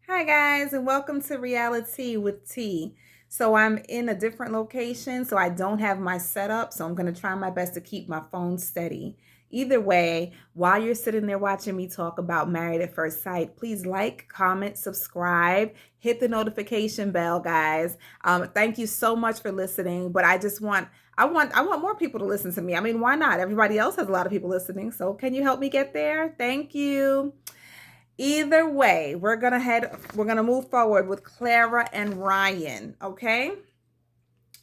Hi guys, and welcome to Reality with T. So I'm in a different location, so I don't have my setup, so I'm going to try my best to keep my phone steady. Either way, while you're sitting there watching me talk about Married at First Sight, please like, comment, subscribe, hit the notification bell, guys. Thank you so much for listening, but I want more people to listen to me. I mean, why not? Everybody else has a lot of people listening, so can you help me get there? Thank you. Either way, we're gonna move forward with Clara and Ryan, okay?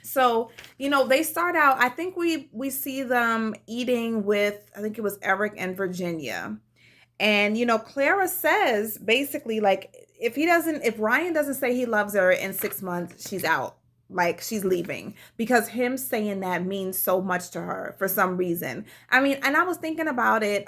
So, they start out, I think we see them eating with, I think it was Eric and Virginia. And Clara says basically like if Ryan doesn't say he loves her in 6 months, she's out. Like she's leaving because him saying that means so much to her for some reason. I mean, and I was thinking about it.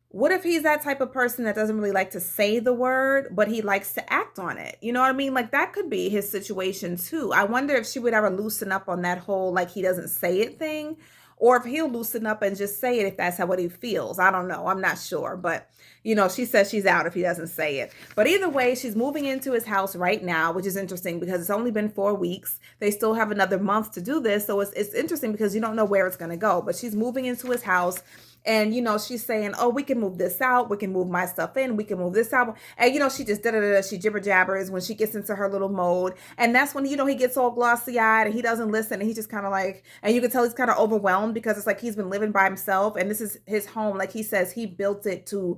What if he's that type of person that doesn't really like to say the word, but he likes to act on it? You know what I mean? Like that could be his situation too. I wonder if she would ever loosen up on that whole like he doesn't say it thing, or if he'll loosen up and just say it if that's how what he feels. I don't know. I'm not sure, but she says she's out if he doesn't say it. But either way, she's moving into his house right now, which is interesting because it's only been 4 weeks. They still have another month to do this, so it's interesting because you don't know where it's going to go. But she's moving into his house. And she's saying, "Oh, we can move this out. We can move my stuff in. We can move this out." And she just da da da. She jibber jabbers when she gets into her little mode, and that's when he gets all glossy eyed and he doesn't listen, and he's just kind of like, and you can tell he's kind of overwhelmed because it's like he's been living by himself, and this is his home. Like he says, he built it to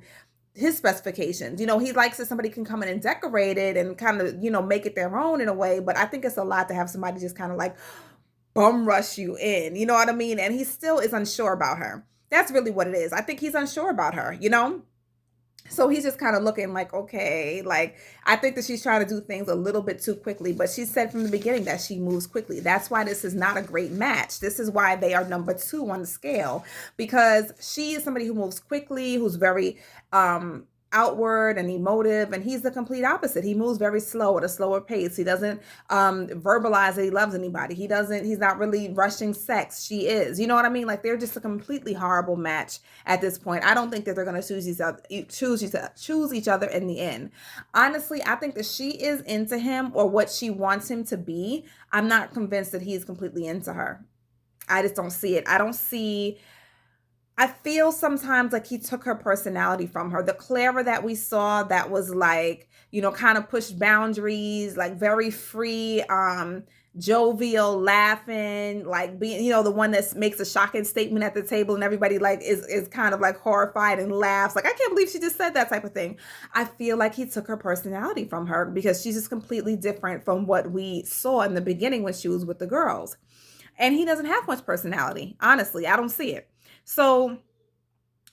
his specifications. He likes that somebody can come in and decorate it and kind of make it their own in a way. But I think it's a lot to have somebody just kind of like bum rush you in. You know what I mean? And he still is unsure about her. That's really what it is. I think he's unsure about her. So he's just kind of looking like, okay, like I think that she's trying to do things a little bit too quickly, but she said from the beginning that she moves quickly. That's why this is not a great match. This is why they are number 2 on the scale, because she is somebody who moves quickly, who's very outward and emotive, and he's the complete opposite. He moves very slow at a slower pace. He doesn't verbalize that he loves anybody. He's not really rushing sex. She is, you know what I mean? Like they're just a completely horrible match at this point. I don't think that they're going to choose each other in the end. Honestly, I think that she is into him or what she wants him to be. I'm not convinced that he's completely into her. I just don't see it. I feel sometimes like he took her personality from her. The Clara that we saw that was like, kind of pushed boundaries, like very free, jovial, laughing, like being, the one that makes a shocking statement at the table and everybody like is kind of like horrified and laughs. Like, I can't believe she just said that type of thing. I feel like he took her personality from her because she's just completely different from what we saw in the beginning when she was with the girls. And he doesn't have much personality. Honestly, I don't see it. So,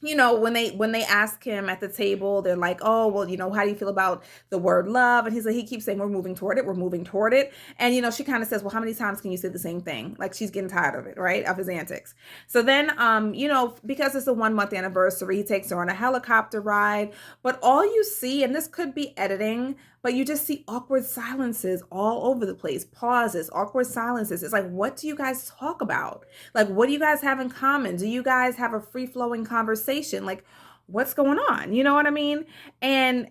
when they ask him at the table, they're like, "Oh, well, how do you feel about the word love?" And he keeps saying, "We're moving toward it. We're moving toward it." And she kind of says, "Well, how many times can you say the same thing?" Like she's getting tired of it, right? Of his antics. So then, because it's the 1 month anniversary, he takes her on a helicopter ride. But all you see, and this could be editing, but you just see awkward silences all over the place, pauses, awkward silences. It's like, what do you guys talk about? Like, what do you guys have in common? Do you guys have a free flowing conversation? Like, what's going on? You know what I mean? And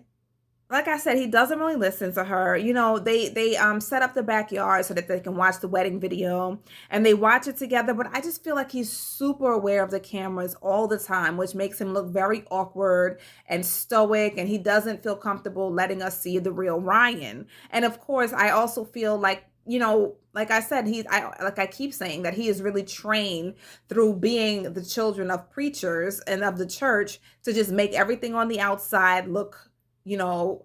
like I said, he doesn't really listen to her. They set up the backyard so that they can watch the wedding video and they watch it together. But I just feel like he's super aware of the cameras all the time, which makes him look very awkward and stoic. And he doesn't feel comfortable letting us see the real Ryan. And of course, I also feel like, like I said, like I keep saying that he is really trained through being the children of preachers and of the church to just make everything on the outside look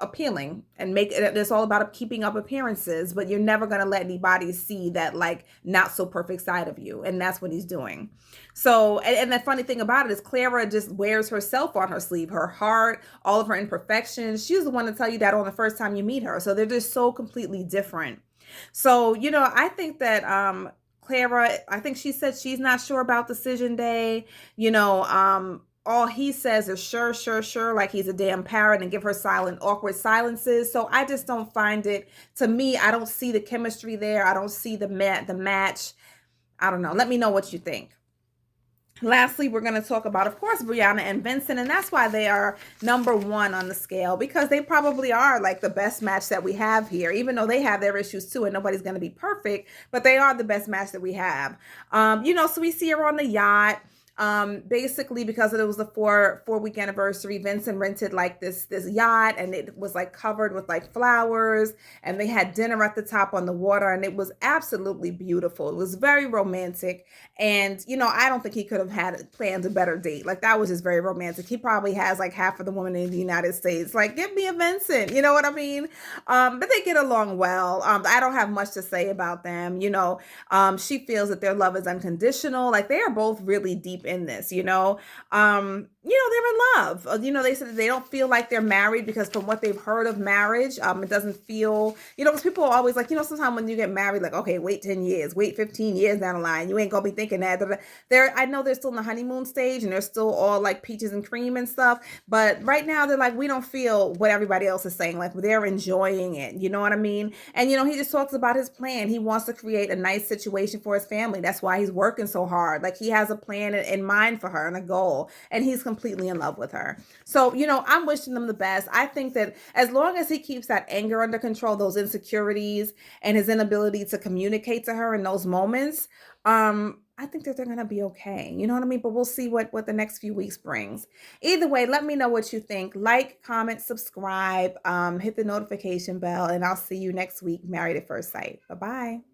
appealing and make it. It's all about keeping up appearances, but you're never going to let anybody see that like not so perfect side of you. And that's what he's doing. So, and the funny thing about it is Clara just wears herself on her sleeve, her heart, all of her imperfections. She's the one to tell you that on the first time you meet her. So they're just so completely different. So, I think that, Clara, I think she said she's not sure about decision day. All he says is sure, sure, sure, like he's a damn parrot, and give her silent, awkward silences. So I just don't find it, to me, I don't see the chemistry there. I don't see the match. I don't know. Let me know what you think. Lastly, we're going to talk about, of course, Brianna and Vincent, and that's why they are number one on the scale, because they probably are like the best match that we have here, even though they have their issues too, and nobody's going to be perfect, but they are the best match that we have. So we see her on the yacht. Basically because it was the four week anniversary, Vincent rented like this yacht, and it was like covered with like flowers, and they had dinner at the top on the water, and it was absolutely beautiful. It was very romantic. And I don't think he could have had planned a better date. Like, that was just very romantic. He probably has like half of the women in the United States like, give me a Vincent, you know what I mean? But they get along well. I don't have much to say about them. She feels that their love is unconditional. Like, they are both really deep in this. They're in love. They said that they don't feel like they're married, because from what they've heard of marriage, it doesn't feel, because people are always like, sometimes when you get married, like, okay, wait 10 years, wait 15 years down the line, you ain't gonna be thinking that. I know they're still in the honeymoon stage, and they're still all like peaches and cream and stuff, but right now they're like, we don't feel what everybody else is saying. Like, they're enjoying it, you know what I mean? And he just talks about his plan. He wants to create a nice situation for his family. That's why he's working so hard. Like, he has a plan in mind for her and a goal, and he's completely in love with her. So, I'm wishing them the best. I think that as long as he keeps that anger under control, those insecurities, and his inability to communicate to her in those moments, I think that they're going to be okay. You know what I mean? But we'll see what the next few weeks brings. Either way, let me know what you think. Like, comment, subscribe, hit the notification bell, and I'll see you next week, Married at First Sight. Bye-bye.